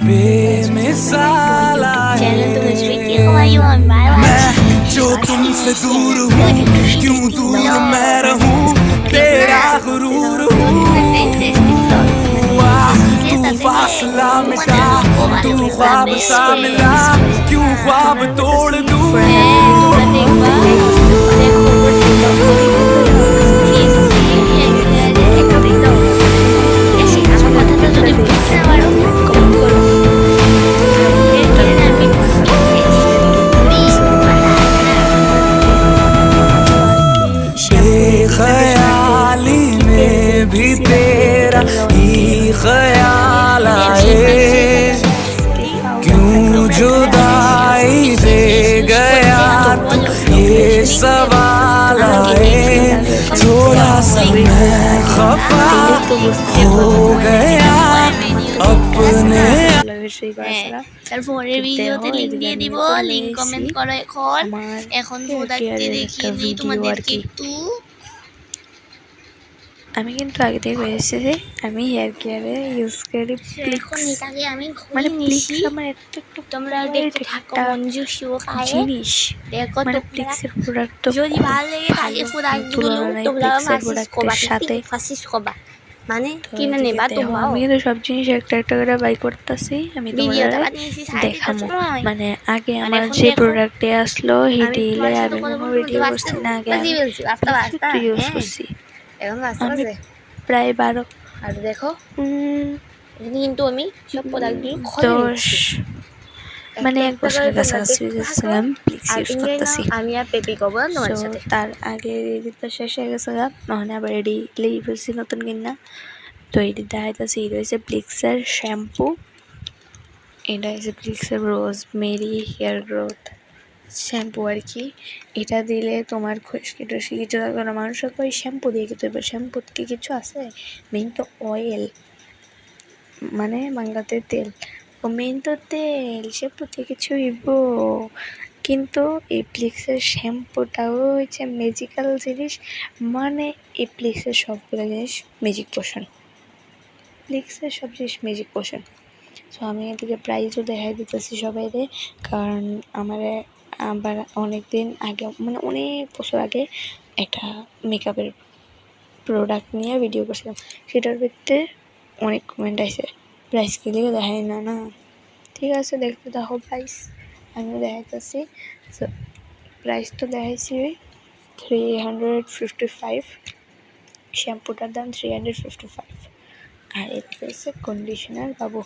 बेमिसाल चैनल तो है sweet how are you on मैं जो तुमसे दूर हूँ क्यों दूर मैं रहूँ तेरा गुरूर हूँ तू फासला मिटा तू ख्वाब सा मिला क्यों ख्वाब तोड़ दूँ ख्याली में भी तेरा ही ख्याल आए क्यों जुदाई दे गया तू ये सवाल आए थोड़ा सा मैं खफा हो गया अपने তারপরের ভিডিওতে লিংক দিয়ে দিব লিংক কমেন্ট করো এখন প্রোডাক্টটি দেখিয়ে দিই তোমাদেরকে একটু আমি কিন্তু আগে থেকে বলেছি যে আমি হেয়ার কেয়ারে ইউজ করি এখন এটাকে আমি মানে নিছি প্লিক্স আমার এত তোমরা দেখতে থাকো মঞ্জু শিও খায় জিনিস দেখো মানে তোমরা প্লিক্সের প্রোডাক্ট যদি ভালো লাগে থাকে প্রোডাক্টগুলো তোমরা ফাসিস কবা সাথে ফাসিস কবা মানে কিনে নেবা তোমরা আমি তো সব জিনিস একটা একটা করে বাই করতেছি আমি ভিডিওটা তোমাদের বানিয়েছি দেখাবো মানে আগে আমার যে প্রোডাক্টে আসলো হিডিলে আমি কোনো ভিডিও করছি না আগে আমি ইউজ করছি এখন বাস্তা আছে প্রায় 12 আর দেখো কিন্তু আমি সব প্রোডাক্টগুলো খুলে 10 মানে 1 বছরের কাছাকাছি আমি প্লিক্স ইউজ করতেছি আমি আর পেপি করবো না তোমার সাথে তার আগে রেডিটা শেষ হয়ে গেছে মানে আবার রেডি লেই ফেলছি নতুন কিনা তো এটি দেখাইতেছি এটা হচ্ছে প্লিক্সের শ্যাম্পু এটা হচ্ছে প্লিক্সের রোজমেরি হেয়ার গ্রোথ শ্যাম্পু আর কি এটা দিলে তোমার খুশকি টুসকি কিছু থাকবে না মানুষের ওই শ্যাম্পু দিয়ে কিন্তু এবার শ্যাম্পু কি কিছু আছে মেইন তো অয়েল মানে বাংলাতে তেল ও মেইন তো তেল শ্যাম্পু থেকে কিছু হইব কিন্তু এই প্লিক্সের শ্যাম্পুটাও হচ্ছে ম্যাজিক্যাল জিনিস মানে এই প্লিক্সের সবগুলো জিনিস ম্যাজিক পোশন প্লিক্সের সব জিনিস ম্যাজিক পোশন সো আমি এদিকে প্রাইজও দেখাই দিতেছি সবাইরে কারণ আমার আবার অনেক দিন আগে মানে অনেক বছর আগে একটা মেকআপের প্রোডাক্ট নিয়ে ভিডিও করছিলাম সেটার ভিতরে অনেক কমেন্ট আসে প্রাইস কি দিকে দেখাই না না ঠিক আছে দেখতে দেখো প্রাইস আমিও দেখাইতেছি সো প্রাইস তো দেখাইছি 355 শ্যাম্পুটার দাম 355 আর এটা হচ্ছে কন্ডিশনার বাবু